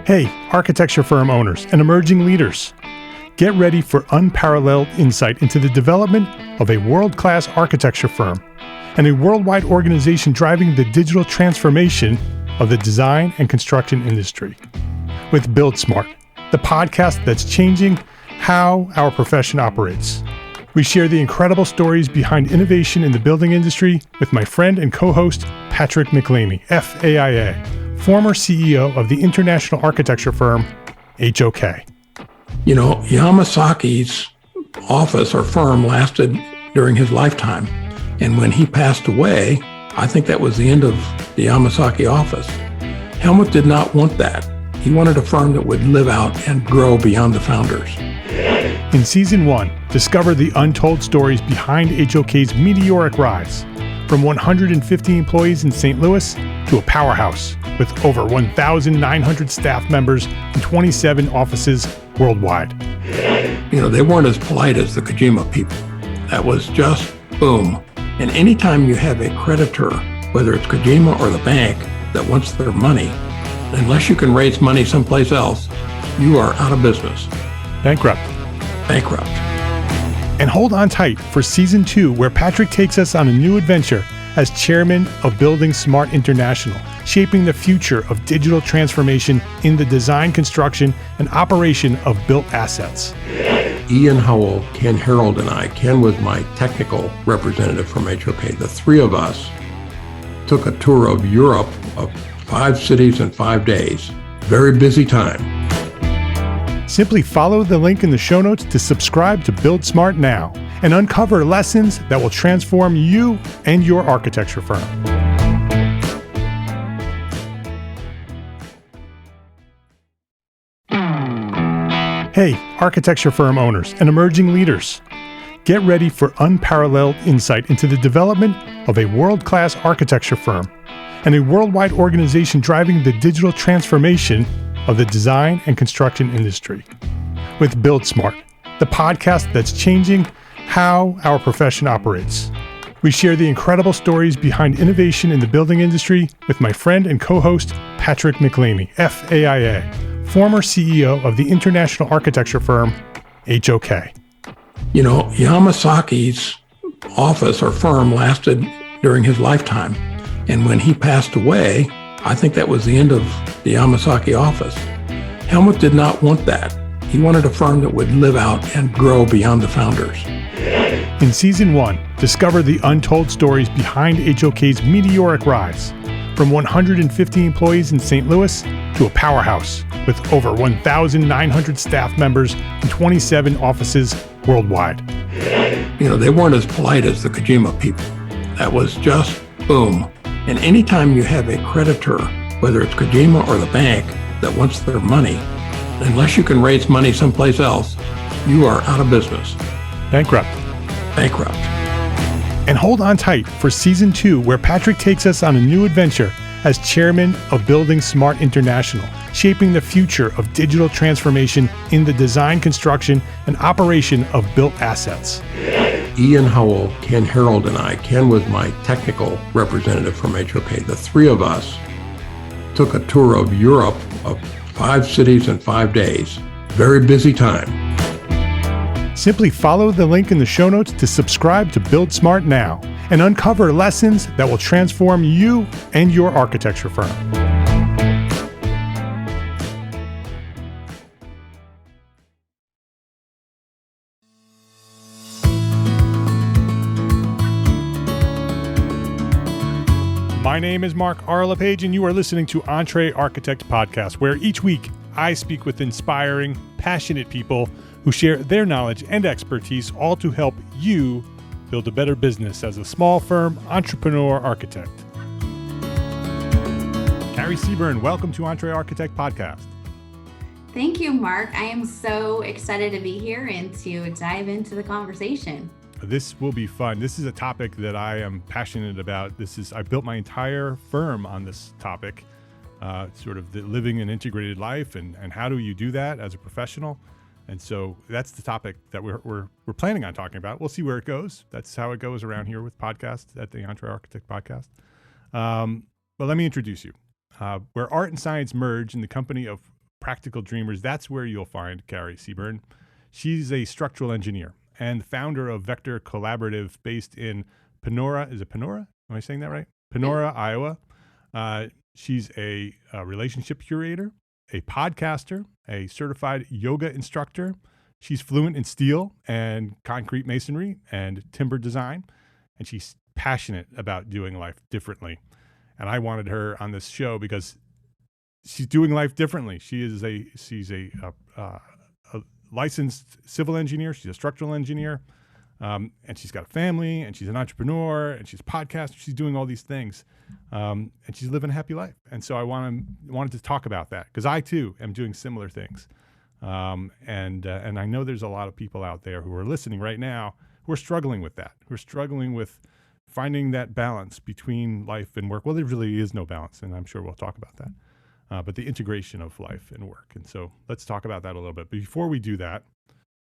Hey, architecture firm owners and emerging leaders. Get ready for unparalleled insight into the development of a world-class architecture firm and a worldwide organization driving the digital transformation of the design and construction industry. With Build Smart, the podcast that's changing how our profession operates. We share the incredible stories behind innovation in the building industry with my friend and co-host, Patrick McLeamy, FAIA, former CEO of the international architecture firm, HOK. You know, Yamasaki's office or firm lasted during his lifetime. And when he passed away, I think that was the end of the Yamasaki office. Helmut did not want that. He wanted a firm that would live out and grow beyond the founders. In Season 1, discover the untold stories behind HOK's meteoric rise, from 150 employees in St. Louis to a powerhouse with over 1,900 staff members and 27 offices worldwide. You know, they weren't as polite as the Kojima people. That was just boom. And anytime you have a creditor, whether it's Kojima or the bank, that wants their money, unless you can raise money someplace else, you are out of business. Bankrupt. And hold on tight for Season 2, where Patrick takes us on a new adventure as chairman of Building Smart International, shaping the future of digital transformation in the design, construction, and operation of built assets. Ian Howell, Ken Harold, and I, Ken was my technical representative from HOK. The three of us took a tour of Europe of 5 cities in 5 days. Very busy time. Simply follow the link in the show notes to subscribe to Build Smart now and uncover lessons that will transform you and your architecture firm. Hey, architecture firm owners and emerging leaders. Get ready for unparalleled insight into the development of a world-class architecture firm and a worldwide organization driving the digital transformation of the design and construction industry. With Build Smart, the podcast that's changing how our profession operates. We share the incredible stories behind innovation in the building industry with my friend and co-host, Patrick McLeamy, FAIA, former CEO of the international architecture firm, HOK. You know, Yamasaki's office or firm lasted during his lifetime. And when he passed away, I think that was the end of the Yamasaki office. Helmut did not want that. He wanted a firm that would live out and grow beyond the founders. In Season 1, discover the untold stories behind HOK's meteoric rise, from 150 employees in St. Louis to a powerhouse with over 1,900 staff members and 27 offices worldwide. You know, they weren't as polite as the Kojima people. That was just boom. And anytime you have a creditor, whether it's Kojima or the bank, that wants their money, unless you can raise money someplace else, you are out of business. Bankrupt. And hold on tight for Season 2, where Patrick takes us on a new adventure as chairman of Building Smart International, shaping the future of digital transformation in the design, construction, and operation of built assets. Ian Howell, Ken Harold, and I, Ken was my technical representative from HOK. The three of us took a tour of Europe of 5 cities in 5 days. Very busy time. Simply follow the link in the show notes to subscribe to Build Smart now and uncover lessons that will transform you and your architecture firm. My name is Mark R. LePage, and you are listening to Entree Architect Podcast, where each week I speak with inspiring, passionate people who share their knowledge and expertise, all to help you build a better business as a small firm entrepreneur architect. Kari Sebern, welcome to Entree Architect Podcast. Thank you, Mark. I am so excited to be here and to dive into the conversation. This will be fun. This is a topic that I am passionate about. I built my entire firm on this topic, sort of the living an integrated life and how do you do that as a professional? And so that's the topic that we're planning on talking about. We'll see where it goes. That's how it goes around here with podcasts at the Entree Architect Podcast. But let me introduce you. Where art and science merge in the company of practical dreamers, that's where you'll find Kari Sebern. She's a structural engineer and founder of Vector Collaborative based in Panora. Is it Panora? Am I saying that right? Panora, Iowa. She's a relationship curator, a podcaster, a certified yoga instructor. She's fluent in steel and concrete masonry and timber design, and she's passionate about doing life differently. And I wanted her on this show because she's doing life differently. She's a licensed civil engineer. She's a structural engineer, and she's got a family, and she's an entrepreneur, and she's a podcaster. She's doing all these things, and she's living a happy life. And so I wanted to talk about that because I too am doing similar things, and I know there's a lot of people out there who are listening right now who are struggling with that. Who are struggling with finding that balance between life and work. Well, there really is no balance, and I'm sure we'll talk about that. But the integration of life and work. And so let's talk about that a little bit. But before we do that,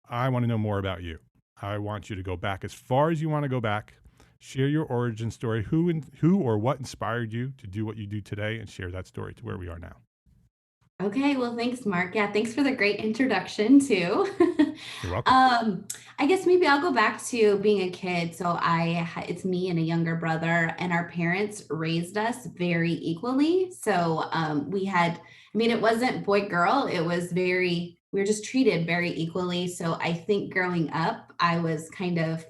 I want to know more about you. I want you to go back as far as you want to go back, share your origin story, who or what inspired you to do what you do today, and share that story to where we are now. Okay, well, thanks, Mark. Yeah, thanks for the great introduction too. You're welcome. I guess maybe I'll go back to being a kid. So it's me and a younger brother, and our parents raised us very equally. So it wasn't boy girl. We were just treated very equally. So I think growing up, I was kind of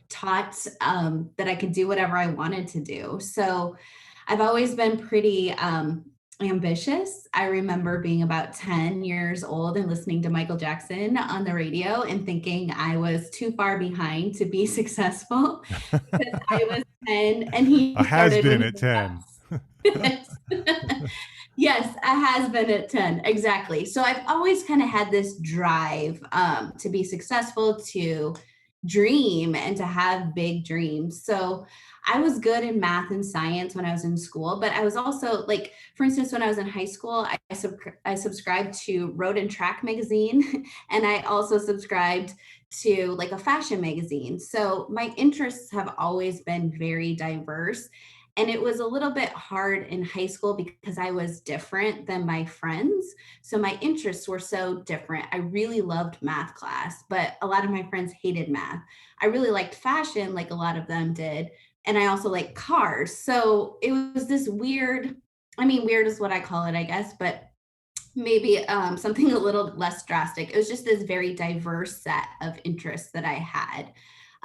taught that I could do whatever I wanted to do. So I've always been pretty ambitious. I remember being about 10 years old and listening to Michael Jackson on the radio and thinking I was too far behind to be successful because I was 10 and he has been at 10. Yes, I has been at 10. Exactly. So I've always kind of had this drive to be successful, to dream and to have big dreams. So I was good in math and science when I was in school, but I was also like, for instance, when I was in high school, I subscribed to Road and Track magazine, and I also subscribed to like a fashion magazine. So my interests have always been very diverse. And it was a little bit hard in high school because I was different than my friends. So my interests were so different. I really loved math class, but a lot of my friends hated math. I really liked fashion, like a lot of them did. And I also like cars. So it was this weird is what I call it, I guess, but maybe something a little less drastic. It was just this very diverse set of interests that I had.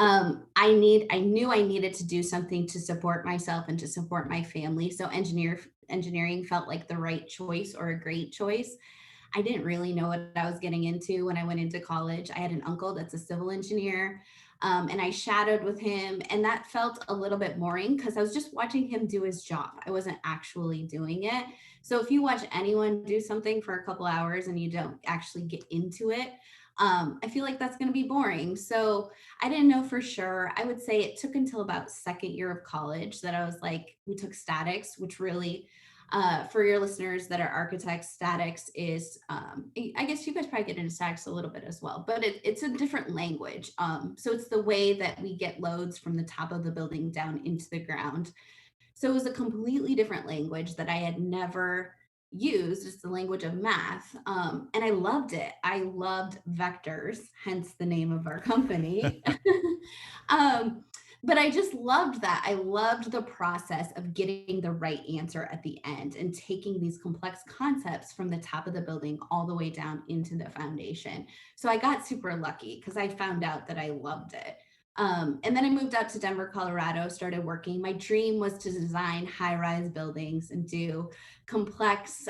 I knew I needed to do something to support myself and to support my family. So engineering felt like the right choice or a great choice. I didn't really know what I was getting into when I went into college. I had an uncle that's a civil engineer, and I shadowed with him, and that felt a little bit boring because I was just watching him do his job. I wasn't actually doing it. So if you watch anyone do something for a couple hours and you don't actually get into it, I feel like that's going to be boring. So I didn't know for sure. I would say it took until about second year of college that I was like, we took statics, which really, for your listeners that are architects, statics is, I guess you guys probably get into statics a little bit as well, but it's a different language. So it's the way that we get loads from the top of the building down into the ground. So it was a completely different language that I had never used. It's the language of math. And I loved it. I loved vectors, hence the name of our company. But I just loved that. I loved the process of getting the right answer at the end and taking these complex concepts from the top of the building all the way down into the foundation. So I got super lucky because I found out that I loved it. And then I moved out to Denver, Colorado, started working. My dream was to design high-rise buildings and do complex,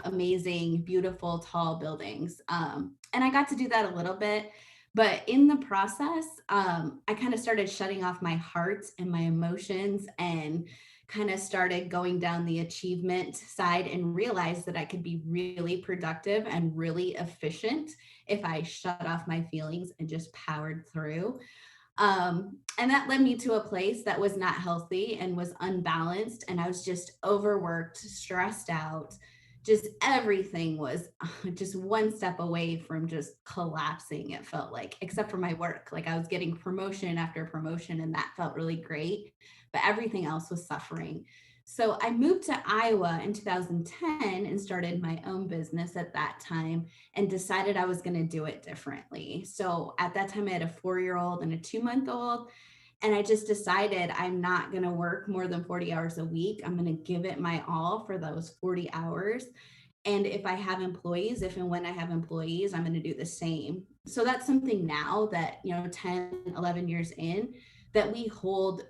amazing, beautiful, tall buildings. And I got to do that a little bit. But in the process, I kind of started shutting off my heart and my emotions and kind of started going down the achievement side and realized that I could be really productive and really efficient if I shut off my feelings and just powered through. And that led me to a place that was not healthy and was unbalanced. And I was just overworked, stressed out. Just everything was just one step away from just collapsing, it felt like, except for my work. Like I was getting promotion after promotion, and that felt really great. But everything else was suffering. So I moved to Iowa in 2010 and started my own business at that time and decided I was going to do it differently. So at that time, I had a 4-year-old and a 2-month-old. And I just decided I'm not going to work more than 40 hours a week. I'm going to give it my all for those 40 hours. And if I have employees, if and when I have employees, I'm going to do the same. So that's something now that, 10, 11 years in, that we hold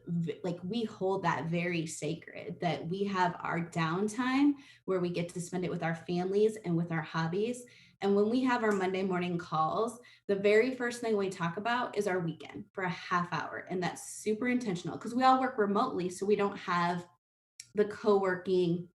that very sacred, that we have our downtime where we get to spend it with our families and with our hobbies. And when we have our Monday morning calls, the very first thing we talk about is our weekend for a half hour. And that's super intentional because we all work remotely. So we don't have the co-working,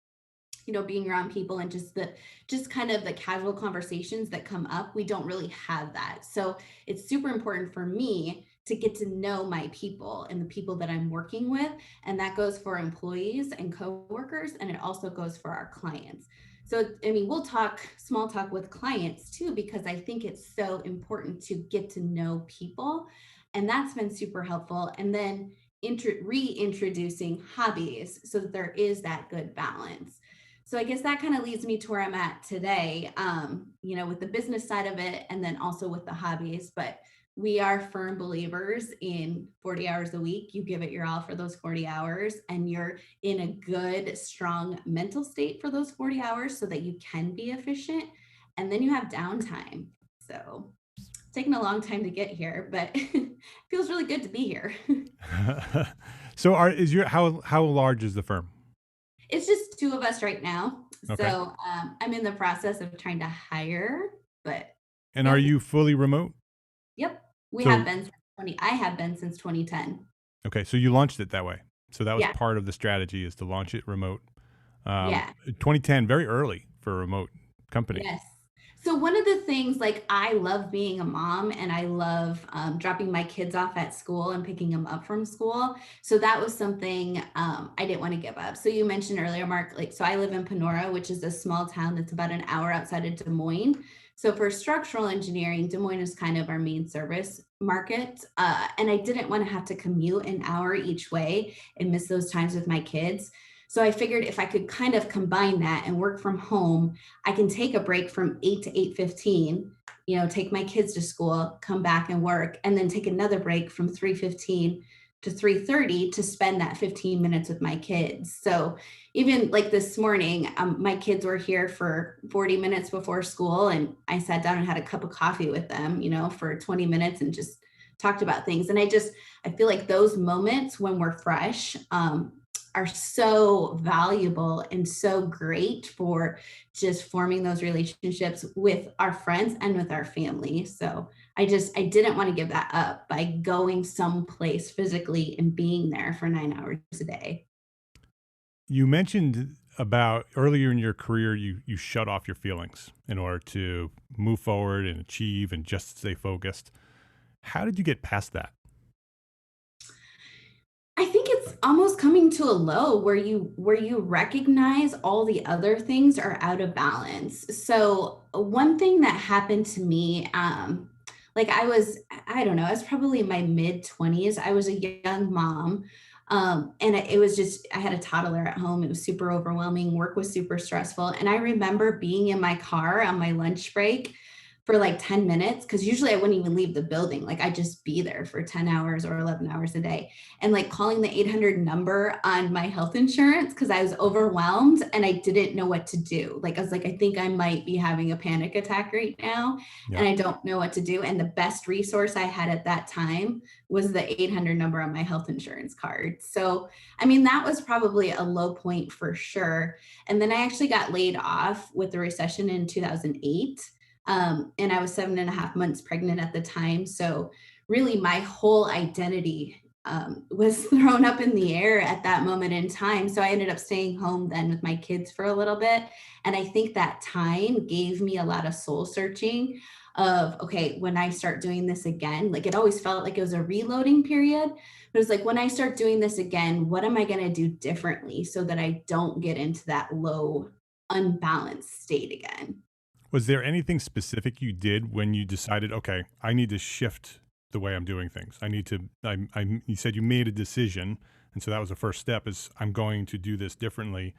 being around people and just kind of the casual conversations that come up. We don't really have that. So it's super important for me to get to know my people and the people that I'm working with. And that goes for employees and coworkers, and it also goes for our clients. So, we'll talk small talk with clients too, because I think it's so important to get to know people. And that's been super helpful. And then reintroducing hobbies so that there is that good balance. So I guess that kind of leads me to where I'm at today, with the business side of it, and then also with the hobbies. But we are firm believers in 40 hours a week. You give it your all for those 40 hours, and you're in a good, strong mental state for those 40 hours so that you can be efficient. And then you have downtime. So it's taken a long time to get here, but it feels really good to be here. So how large is the firm? It's just 2 of us right now. Okay. So I'm in the process of trying to hire, but. And are you fully remote? Yep. I have been since 2010. Okay. So you launched it that way. So that was Yeah. part of the strategy, is to launch it remote. Yeah. 2010, very early for a remote company. Yes. So one of the things, I love being a mom, and I love dropping my kids off at school and picking them up from school. So that was something I didn't want to give up. So you mentioned earlier, Mark, so I live in Panora, which is a small town that's about an hour outside of Des Moines. So for structural engineering, Des Moines is kind of our main service market. And I didn't want to have to commute an hour each way and miss those times with my kids. So I figured if I could kind of combine that and work from home, I can take a break from 8 to 8:15, take my kids to school, come back and work, and then take another break from 3:15 to 3:30 to spend that 15 minutes with my kids. So even like this morning, my kids were here for 40 minutes before school, and I sat down and had a cup of coffee with them, for 20 minutes and just talked about things. And I feel like those moments when we're fresh, are so valuable and so great for just forming those relationships with our friends and with our family. So I didn't want to give that up by going someplace physically and being there for 9 hours a day. You mentioned about earlier in your career, you shut off your feelings in order to move forward and achieve and just stay focused. How did you get past that? I think it's almost coming to a low where you recognize all the other things are out of balance. So one thing that happened to me, I don't know, I was probably in my mid 20s. I was a young mom. And it was just, I had a toddler at home. It was super overwhelming. Work was super stressful. And I remember being in my car on my lunch break for like 10 minutes, because usually I wouldn't even leave the building. I'd just be there for 10 hours or 11 hours a day, and calling the 800 number on my health insurance because I was overwhelmed and I didn't know what to do. I was like, I think I might be having a panic attack right now. Yeah. And I don't know what to do. And the best resource I had at that time was the 800 number on my health insurance card. So, that was probably a low point for sure. And then I actually got laid off with the recession in 2008. And I was 7.5 months pregnant at the time. So really my whole identity was thrown up in the air at that moment in time. So I ended up staying home then with my kids for a little bit. And I think that time gave me a lot of soul searching of, okay, when I start doing this again, it always felt like it was a reloading period. But it was when I start doing this again, what am I going to do differently so that I don't get into that low, unbalanced state again? Was there anything specific you did when you decided, okay, I need to shift the way I'm doing things? You said you made a decision And so that was the first step, is I'm going to do this differently.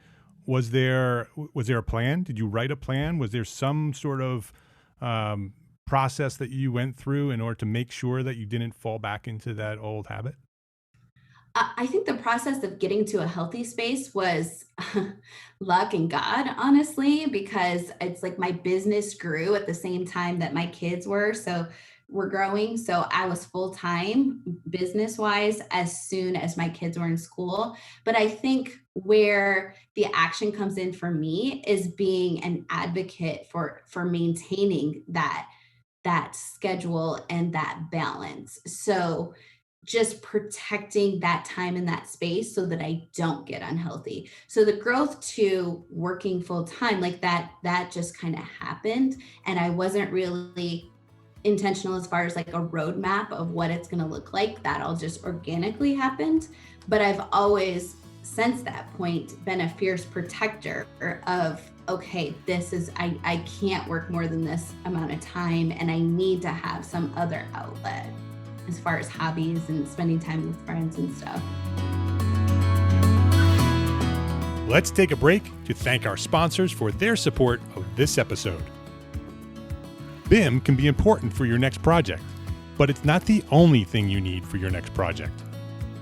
Was there a plan? Did you write a plan? Was there some sort of process that you went through in order to make sure that you didn't fall back into that old habit? I think the process of getting to a healthy space was luck and God, honestly, because it's like my business grew at the same time that my kids were. So we're growing. So I was full time business wise as soon as my kids were in school. But I think where the action comes in for me is being an advocate for maintaining that schedule and that balance. So just protecting that time and that space so that I don't get unhealthy. So the growth to working full time, like that just kind of happened. And I wasn't really intentional as far as like a roadmap of what it's going to look like. That all just organically happened. But I've always, since that point, been a fierce protector of, okay, I can't work more than this amount of time, and I need to have some other outlet as far as hobbies and spending time with friends and stuff. Let's take a break to thank our sponsors for their support of this episode. BIM can be important for your next project, but it's not the only thing you need for your next project.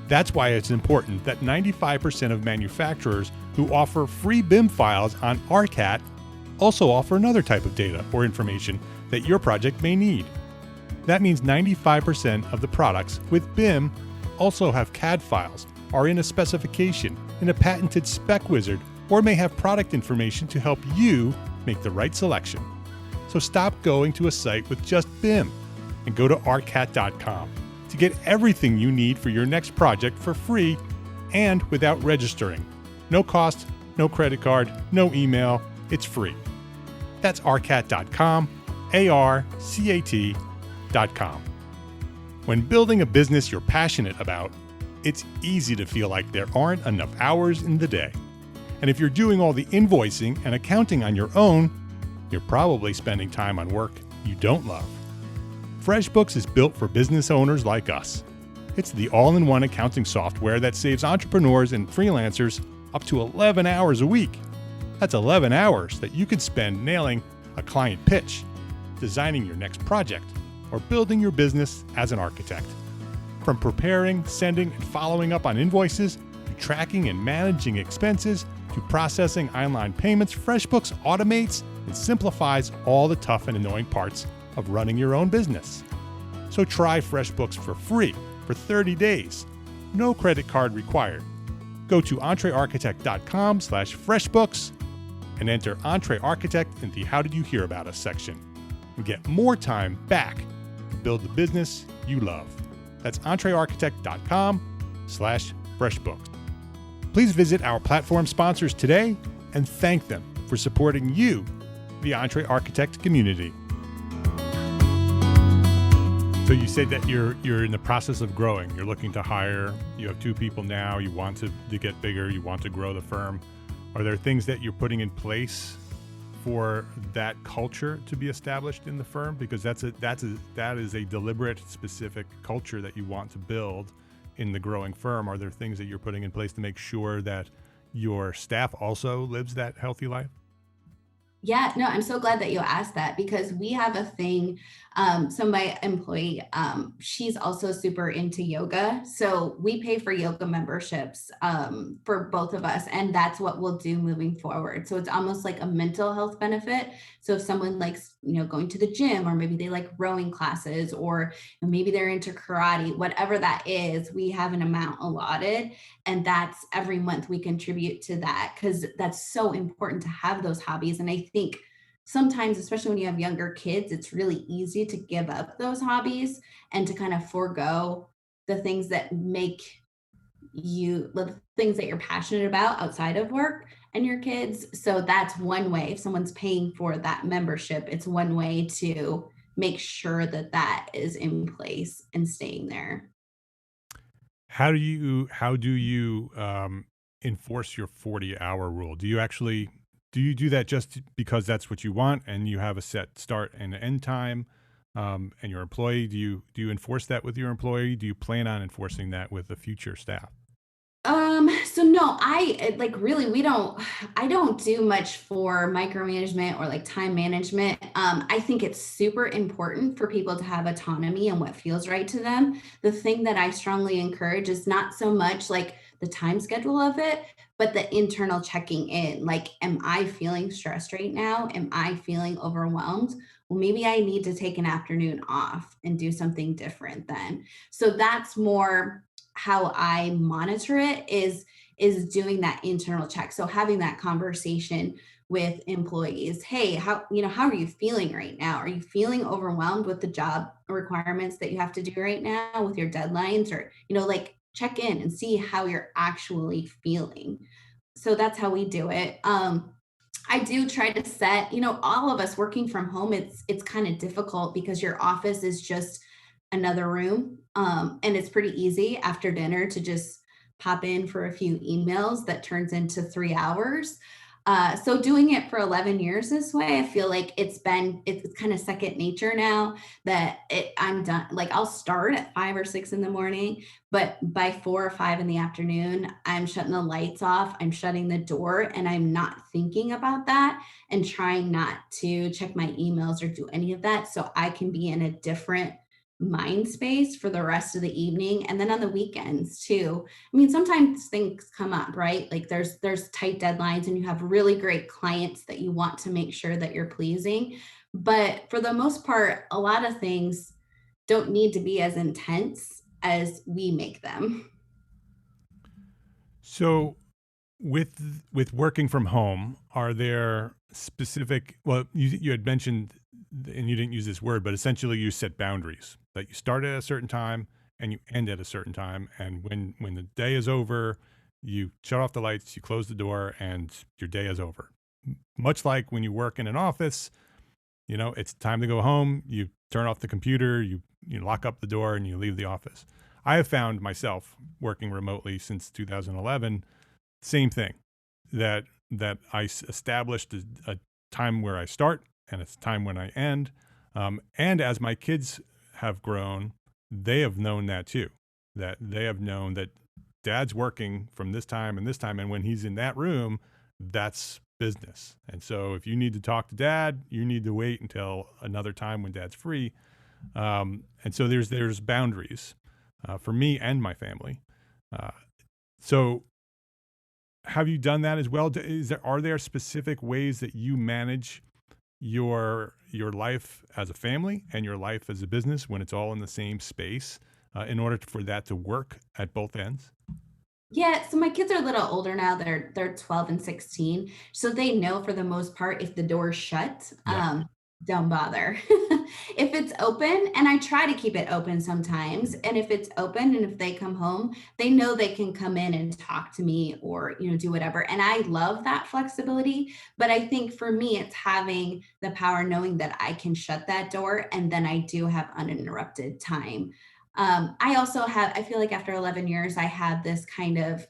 That's why it's important that 95% of manufacturers who offer free BIM files on AutoCAD also offer another type of data or information that your project may need. That means 95% of the products with BIM also have CAD files, are in a specification, in a patented spec wizard, or may have product information to help you make the right selection. So stop going to a site with just BIM and go to AutoCAD.com to get everything you need for your next project for free and without registering. No cost, no credit card, no email. It's free. That's AutoCAD.com, ARCAT.com. When building a business you're passionate about, it's easy to feel like there aren't enough hours in the day. And if you're doing all the invoicing and accounting on your own, you're probably spending time on work you don't love. FreshBooks is built for business owners like us. It's the all-in-one accounting software that saves entrepreneurs and freelancers up to 11 hours a week. That's 11 hours that you could spend nailing a client pitch, designing your next project, or building your business as an architect. From preparing, sending, and following up on invoices, to tracking and managing expenses, to processing online payments, FreshBooks automates and simplifies all the tough and annoying parts of running your own business. So try FreshBooks for free for 30 days. No credit card required. Go to entrearchitect.com/freshbooks and enter EntreArchitect in the How Did You Hear About Us section and get more time back to build the business you love. That's entrearchitect.com/freshbooks. Please visit our platform sponsors today and thank them for supporting you, the EntreArchitect community. So you said that you're in the process of growing. You're looking to hire. You have 2 people now. You want to get bigger. You want to grow the firm. Are there things that you're putting in place for that culture to be established in the firm? Because that is a deliberate, specific culture that you want to build in the growing firm. Are there things that you're putting in place to make sure that your staff also lives that healthy life? Yeah, no, I'm so glad that you asked that, because we have a thing. So my employee, she's also super into yoga. So we pay for yoga memberships for both of us. And that's what we'll do moving forward. So it's almost like a mental health benefit. So if someone likes, going to the gym, or maybe they like rowing classes, or maybe they're into karate, whatever that is, we have an amount allotted. And that's every month we contribute to that, because that's so important to have those hobbies. And I think sometimes, especially when you have younger kids, it's really easy to give up those hobbies and to kind of forego the things that make you, the things that you're passionate about outside of work and your kids. So that's one way. If someone's paying for that membership, it's one way to make sure that that is in place and staying there. How do you enforce your 40-hour rule? Do you do that just because that's what you want and you have a set start and end time, and your employee? Do you enforce that with your employee? Do you plan on enforcing that with the future staff? I don't do much for micromanagement or like time management. I think it's super important for people to have autonomy and what feels right to them. The thing that I strongly encourage is not so much like the time schedule of it, but the internal checking in. Like, am I feeling stressed right now? Am I feeling overwhelmed? Well, maybe I need to take an afternoon off and do something different then. So that's more how I monitor it is doing that internal check. So having that conversation with employees. Hey, how are you feeling right now? Are you feeling overwhelmed with the job requirements that you have to do right now with your deadlines, or, like check in and see how you're actually feeling. So that's how we do it. I do try to set, all of us working from home, it's kind of difficult because your office is just another room. And it's pretty easy after dinner to just pop in for a few emails that turns into 3 hours. So doing it for 11 years this way, I feel like it's kind of second nature now that I'm done. Like, I'll start at 5 or 6 in the morning, but by 4 or 5 in the afternoon, I'm shutting the lights off, I'm shutting the door, and I'm not thinking about that and trying not to check my emails or do any of that. So I can be in a different mind space for the rest of the evening, and then on the weekends too. I mean, sometimes things come up, right? Like there's tight deadlines and you have really great clients that you want to make sure that you're pleasing, but for the most part, a lot of things don't need to be as intense as we make them. So with working from home, are there specific, well, you had mentioned, and you didn't use this word, but essentially you set boundaries that you start at a certain time and you end at a certain time. And when the day is over, you shut off the lights, you close the door, and your day is over. Much like when you work in an office, it's time to go home. You turn off the computer, you lock up the door, and you leave the office. I have found myself working remotely since 2011, same thing, that I established a time where I start and it's time when I end. And as my kids have grown, they have known that too, that they have known that dad's working from this time and this time. And when he's in that room, that's business. And so if you need to talk to dad, you need to wait until another time when dad's free. And so there's boundaries for me and my family. So have you done that as well? Are there specific ways that you manage your life as a family and your life as a business when it's all in the same space in order for that to work at both ends? Yeah, so my kids are a little older now. They're 12 and 16. So they know for the most part if the door's shut, Yeah. don't bother. If it's open, and I try to keep it open sometimes, and if it's open and if they come home, they know they can come in and talk to me or, do whatever. And I love that flexibility, but I think for me it's having the power knowing that I can shut that door and then I do have uninterrupted time. I feel like after 11 years, I had this kind of,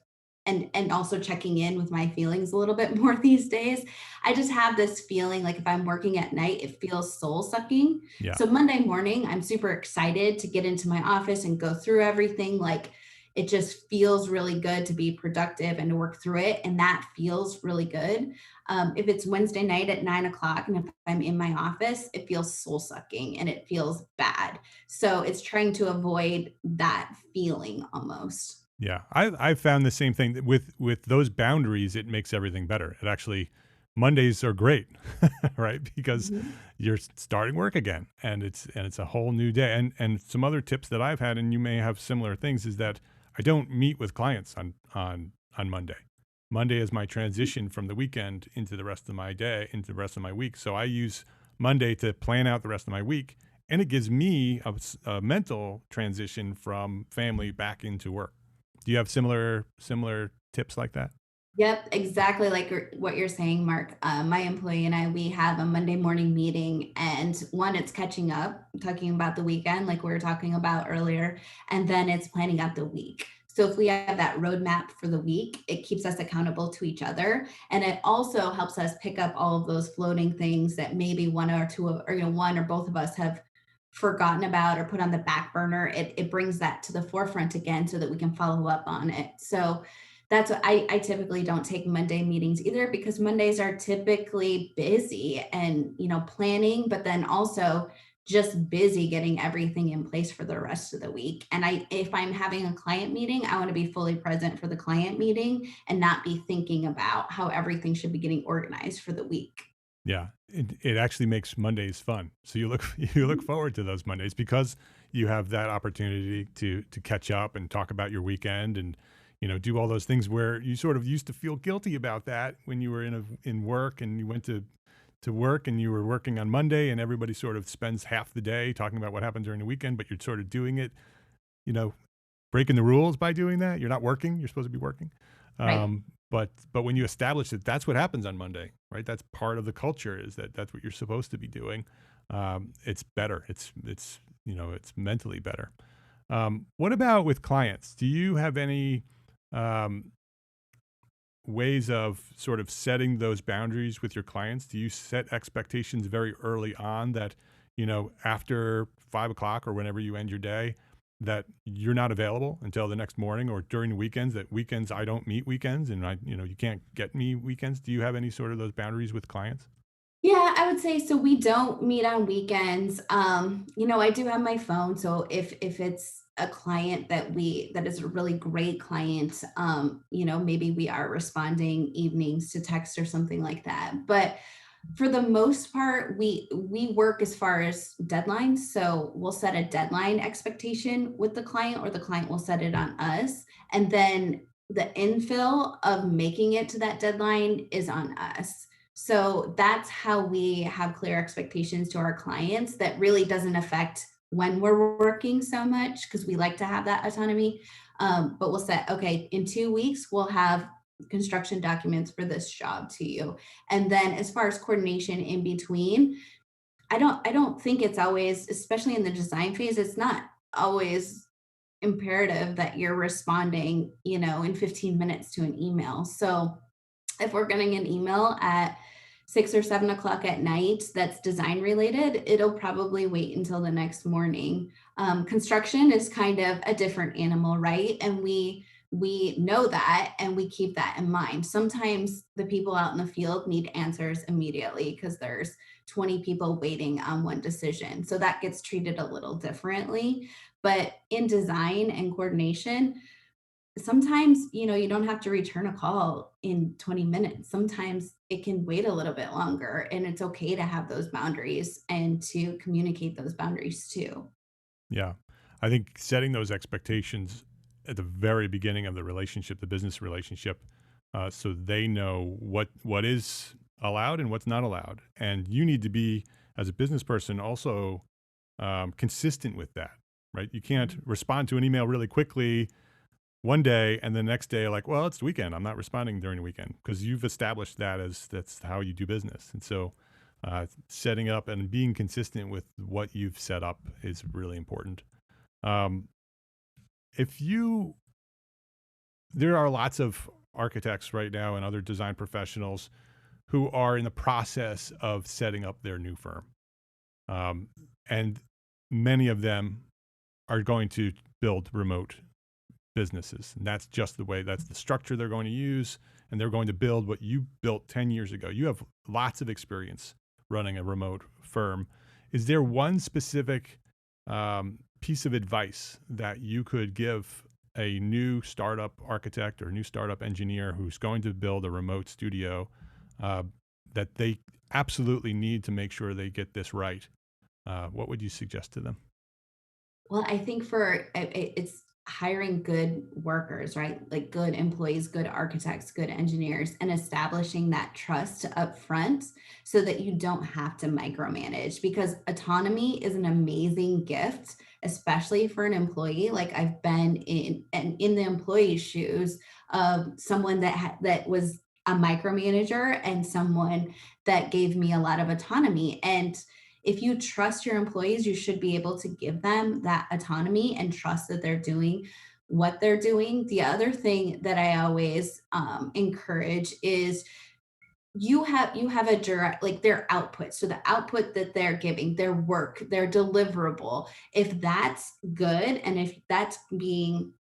and also checking in with my feelings a little bit more these days. I just have this feeling like if I'm working at night, it feels soul sucking. Yeah. So Monday morning, I'm super excited to get into my office and go through everything. Like, it just feels really good to be productive and to work through it. And that feels really good. If it's Wednesday night at 9 o'clock and if I'm in my office, it feels soul sucking and it feels bad. So it's trying to avoid that feeling almost. Yeah, I found the same thing with those boundaries. It makes everything better. It actually, Mondays are great, right? Because you're starting work again, and it's a whole new day. And some other tips that I've had, and you may have similar things, is that I don't meet with clients on Monday. Monday is my transition from the weekend into the rest of my day, into the rest of my week. So I use Monday to plan out the rest of my week, and it gives me a mental transition from family back into work. Do you have similar tips like that? Yep, exactly like what you're saying, Mark. My employee and I, we have a Monday morning meeting, and one, it's catching up, talking about the weekend, like we were talking about earlier, and then it's planning out the week. So if we have that roadmap for the week, it keeps us accountable to each other, and it also helps us pick up all of those floating things that maybe one or two, or one or both of us have forgotten about or put on the back burner. It brings that to the forefront again so that we can follow up on it. So that's what I typically don't take Monday meetings either, because Mondays are typically busy and, planning, but then also just busy getting everything in place for the rest of the week. And if I'm having a client meeting, I want to be fully present for the client meeting and not be thinking about how everything should be getting organized for the week. Yeah, it actually makes Mondays fun. So you look you look forward to those Mondays because you have that opportunity to catch up and talk about your weekend and do all those things where you sort of used to feel guilty about that when you were in work and you went to work and you were working on Monday and everybody sort of spends half the day talking about what happened during the weekend, but you're sort of doing it, you know, breaking the rules by doing that. You're not working. You're supposed to be working. Right. But when you establish that that's what happens on Monday, right? That's part of the culture is that's what you're supposed to be doing. It's better. It's mentally better. What about with clients? Do you have any um, ways of sort of setting those boundaries with your clients? Do you set expectations very early on that, after 5 o'clock or whenever you end your day, that you're not available until the next morning or during the weekends, that weekends, I don't meet weekends and you can't get me weekends? Do you have any sort of those boundaries with clients? Yeah, I would say so. We don't meet on weekends. I do have my phone, so if it's a client that is a really great client, maybe we are responding evenings to text or something like that. But for the most part, we work as far as deadlines. So we'll set a deadline expectation with the client, or the client will set it on us, and then the infill of making it to that deadline is on us. So that's how we have clear expectations to our clients that really doesn't affect when we're working so much, because we like to have that autonomy. But we'll say, okay, in 2 weeks, we'll have construction documents for this job to you. And then as far as coordination in between, I don't think it's always, especially in the design phase, it's not always imperative that you're responding, in 15 minutes to an email. So if we're getting an email at 6 or 7 o'clock at night that's design related, it'll probably wait until the next morning. Construction is kind of a different animal, right? And we know that and we keep that in mind. Sometimes the people out in the field need answers immediately because there's 20 people waiting on one decision. So that gets treated a little differently. But in design and coordination, sometimes you don't have to return a call in 20 minutes. Sometimes it can wait a little bit longer, and it's okay to have those boundaries and to communicate those boundaries too. Yeah. I think setting those expectations at the very beginning of the relationship, the business relationship, so they know what is allowed and what's not allowed. And you need to be, as a business person, also consistent with that, right? You can't respond to an email really quickly one day and the next day like, well, it's the weekend, I'm not responding during the weekend, because you've established that as that's how you do business. And so setting up and being consistent with what you've set up is really important. um, if you There are lots of architects right now and other design professionals who are in the process of setting up their new firm, um, and many of them are going to build remote businesses. And that's the structure they're going to use. And they're going to build what you built 10 years ago. You have lots of experience running a remote firm. Is there one specific piece of advice that you could give a new startup architect or new startup engineer who's going to build a remote studio, uh, that they absolutely need to make sure they get this right? What would you suggest to them? Well, I think it's hiring good workers, right? Like good employees, good architects, good engineers, and establishing that trust up front so that you don't have to micromanage, because autonomy is an amazing gift, especially for an employee. Like I've been in the employee's shoes of someone that was a micromanager and someone that gave me a lot of autonomy. And if you trust your employees, you should be able to give them that autonomy and trust that they're doing what they're doing. The other thing that I always encourage is you have a direct, like, their output. So the output that they're giving, their work, their deliverable, if that's good and if that's being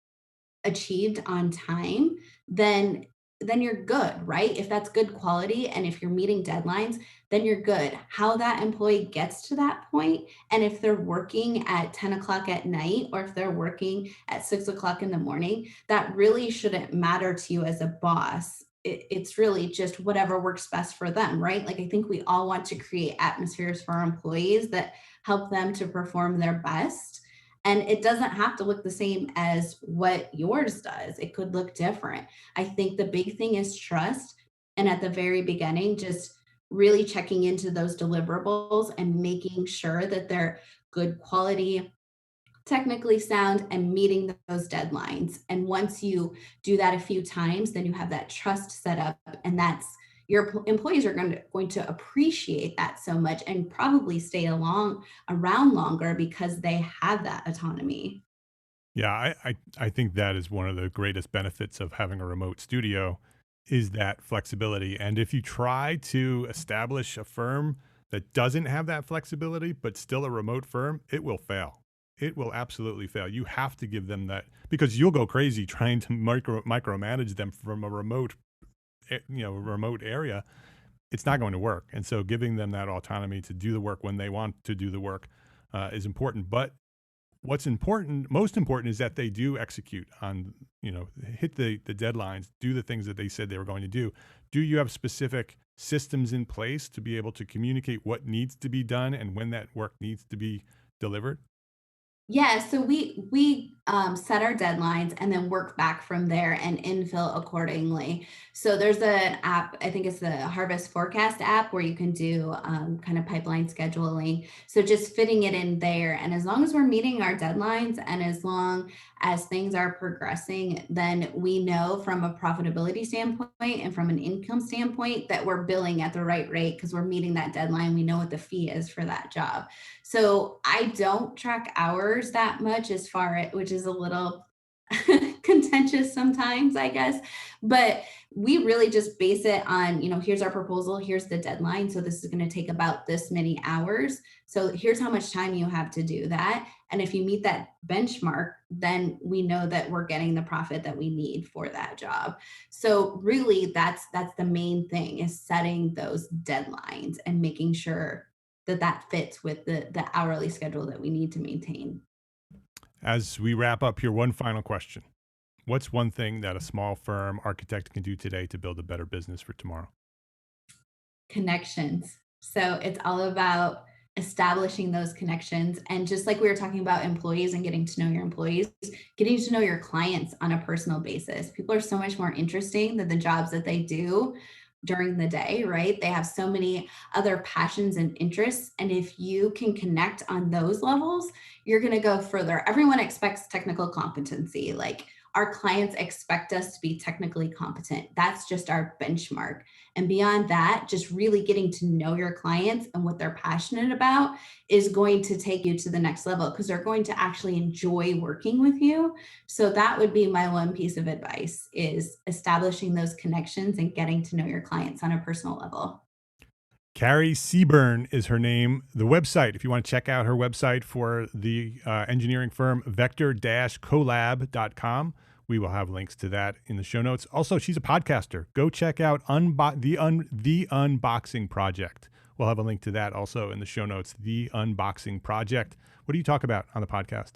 achieved on time, then you're good, right? If that's good quality and if you're meeting deadlines, then you're good. How that employee gets to that point, and if they're working at 10 o'clock at night or if they're working at 6 o'clock in the morning, that really shouldn't matter to you as a boss. It's really just whatever works best for them, right? Like, I think we all want to create atmospheres for our employees that help them to perform their best. And it doesn't have to look the same as what yours does. It could look different. I think the big thing is trust. And at the very beginning, just really checking into those deliverables and making sure that they're good quality, technically sound, and meeting those deadlines. And once you do that a few times, then you have that trust set up, and that's your employees are going to appreciate that so much and probably stay around longer because they have that autonomy. Yeah, I think that is one of the greatest benefits of having a remote studio is that flexibility. And if you try to establish a firm that doesn't have that flexibility, but still a remote firm, it will fail. It will absolutely fail. You have to give them that because you'll go crazy trying to micromanage them from a remote area. It's not going to work. And so giving them that autonomy to do the work when they want to do the work is important. But what's most important is that they do execute on, hit the deadlines, do the things that they said they were going to do. Do you have specific systems in place to be able to communicate what needs to be done and when that work needs to be delivered? Yeah, so we set our deadlines and then work back from there and infill accordingly. So there's an app, I think it's the Harvest Forecast app, where you can do kind of pipeline scheduling. So just fitting it in there, and as long as we're meeting our deadlines and as long as things are progressing, then we know from a profitability standpoint and from an income standpoint that we're billing at the right rate because we're meeting that deadline. We know what the fee is for that job. So I don't track hours that much which is a little contentious sometimes, I guess. But we really just base it on, here's our proposal, here's the deadline. So this is going to take about this many hours. So here's how much time you have to do that. And if you meet that benchmark, then we know that we're getting the profit that we need for that job. So really that's the main thing, is setting those deadlines and making sure that fits with the hourly schedule that we need to maintain. As we wrap up here, one final question. What's one thing that a small firm architect can do today to build a better business for tomorrow? Connections. So it's all about establishing those connections. And just like we were talking about employees and getting to know your employees, getting to know your clients on a personal basis. People are so much more interesting than the jobs that they do during the day, right? They have so many other passions and interests. And if you can connect on those levels, you're going to go further. Everyone expects technical competency. Like, our clients expect us to be technically competent. That's just our benchmark. And beyond that, just really getting to know your clients and what they're passionate about is going to take you to the next level, because they're going to actually enjoy working with you. So that would be my one piece of advice, is establishing those connections and getting to know your clients on a personal level. Kari Sebern is her name. The website, if you want to check out her website for the engineering firm, vector-collab.com. We will have links to that in the show notes. Also, she's a podcaster. Go check out the Unboxing Project. We'll have a link to that also in the show notes, The Unboxing Project. What do you talk about on the podcast?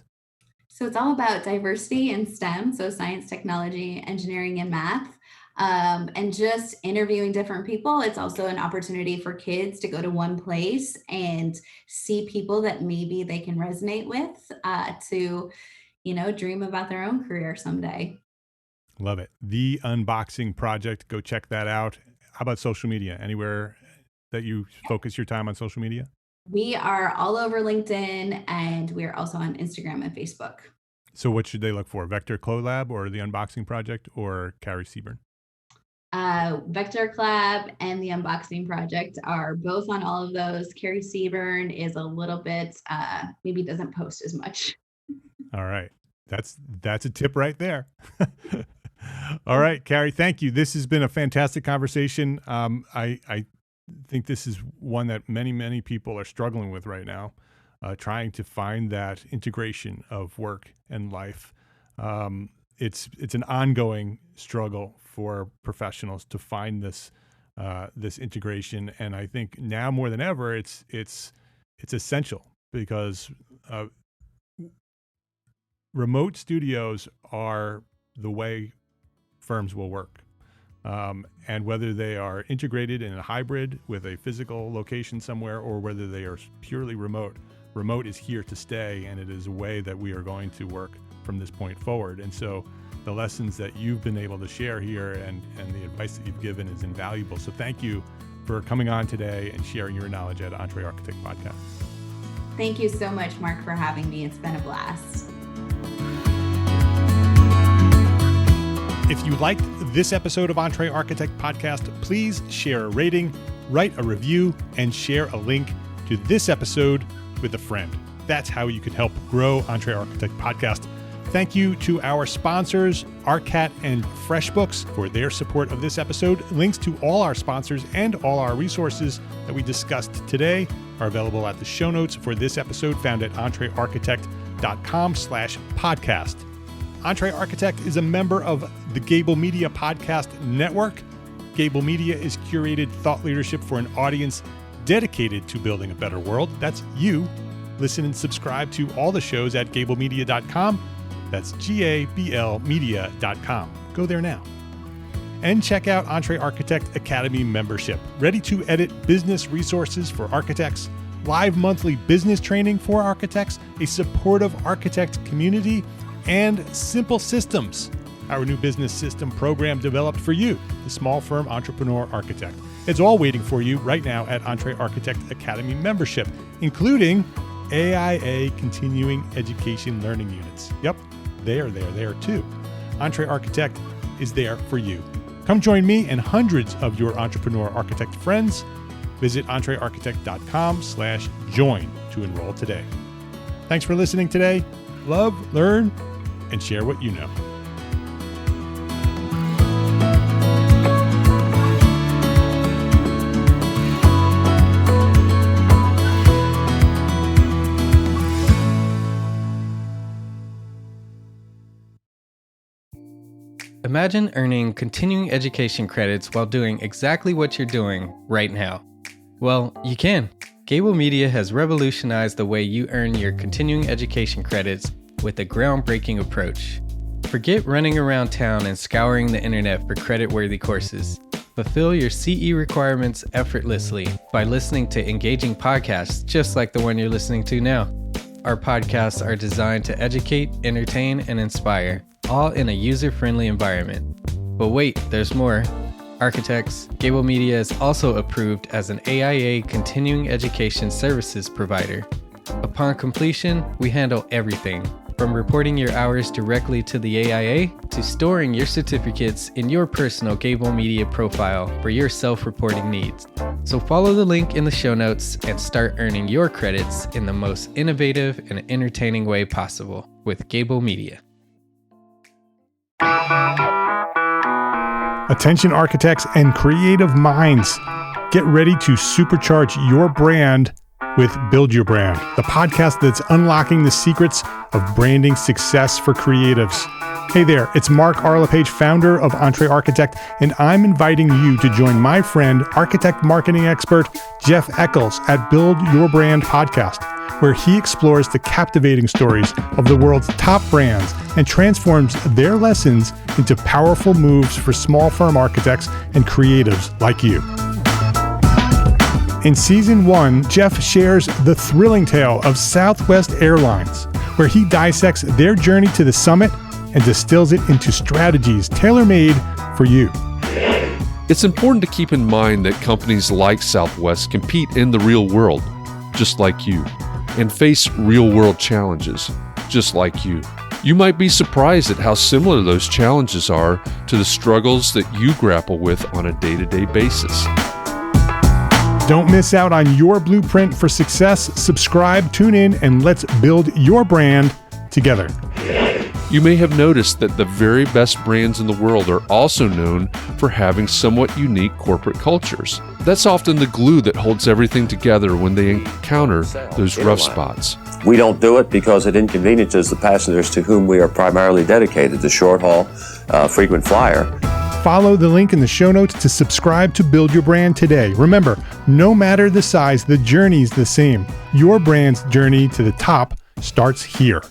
So it's all about diversity in STEM, so science, technology, engineering, and math. And just interviewing different people. It's also an opportunity for kids to go to one place and see people that maybe they can resonate with, to dream about their own career someday. Love it. The Unboxing Project. Go check that out. How about social media? Anywhere that you focus your time on social media? We are all over LinkedIn, and we're also on Instagram and Facebook. So what should they look for? Vector Collab or the Unboxing Project or Kari Sebern? Vector Collab and the Unboxing Project are both on all of those. Kari Sebern is a little bit, maybe doesn't post as much. All right. That's a tip right there. All right, Kari, thank you. This has been a fantastic conversation. I think this is one that many people are struggling with right now, trying to find that integration of work and life. it's an ongoing struggle for professionals to find this integration, and I think now more than ever, it's essential because remote studios are the way firms will work, and whether they are integrated in a hybrid with a physical location somewhere, or whether they are purely remote is here to stay, and it is a way that we are going to work from this point forward. And so the lessons that you've been able to share here and the advice that you've given is invaluable. So thank you for coming on today and sharing your knowledge at Entre Architect Podcast. Thank you so much, Mark, for having me. It's been a blast. If you liked this episode of Entre Architect Podcast, please share a rating, write a review, and share a link to this episode with a friend. That's how you can help grow Entre Architect Podcast. Thank you to our sponsors, ARCAT and FreshBooks, for their support of this episode. Links to all our sponsors and all our resources that we discussed today are available at the show notes for this episode, found at entrearchitect.com/podcast. Entre Architect is a member of the Gable Media Podcast Network. Gable Media is curated thought leadership for an audience dedicated to building a better world. That's you. Listen and subscribe to all the shows at gablemedia.com. That's GABL media.com. Go there now. And check out Entre Architect Academy membership. Ready to edit business resources for architects, live monthly business training for architects, a supportive architect community, and simple systems. Our new business system program developed for you, the small firm entrepreneur architect. It's all waiting for you right now at Entre Architect Academy membership, including AIA continuing education learning units. Yep, they are there too. Entre Architect is there for you. Come join me and hundreds of your entrepreneur architect friends. Visit entrearchitect.com/join to enroll today. Thanks for listening today. Love, learn, and share what you know. Imagine earning continuing education credits while doing exactly what you're doing right now. Well, you can. Gable Media has revolutionized the way you earn your continuing education credits with a groundbreaking approach. Forget running around town and scouring the internet for credit-worthy courses. Fulfill your CE requirements effortlessly by listening to engaging podcasts just like the one you're listening to now. Our podcasts are designed to educate, entertain, and inspire, all in a user-friendly environment. But wait, there's more. Architects, Gable Media is also approved as an AIA continuing education services provider. Upon completion, we handle everything, from reporting your hours directly to the AIA to storing your certificates in your personal Gable Media profile for your self-reporting needs. So follow the link in the show notes and start earning your credits in the most innovative and entertaining way possible with Gable Media. Attention architects and creative minds, get ready to supercharge your brand with Build Your Brand, the podcast that's unlocking the secrets of branding success for creatives. Hey there, it's Mark Arlepage, founder of Entre Architect, and I'm inviting you to join my friend, architect marketing expert Jeff Eccles at Build Your Brand podcast, where he explores the captivating stories of the world's top brands and transforms their lessons into powerful moves for small firm architects and creatives like you. In Season 1, Jeff shares the thrilling tale of Southwest Airlines, where he dissects their journey to the summit and distills it into strategies tailor-made for you. It's important to keep in mind that companies like Southwest compete in the real world, just like you, and face real-world challenges, just like you. You might be surprised at how similar those challenges are to the struggles that you grapple with on a day-to-day basis. Don't miss out on your blueprint for success. Subscribe, tune in, and let's build your brand together. You may have noticed that the very best brands in the world are also known for having somewhat unique corporate cultures. That's often the glue that holds everything together when they encounter those rough spots. We don't do it because it inconveniences the passengers to whom we are primarily dedicated, the short haul, frequent flyer. Follow the link in the show notes to subscribe to Build Your Brand today. Remember, no matter the size, the journey's the same. Your brand's journey to the top starts here.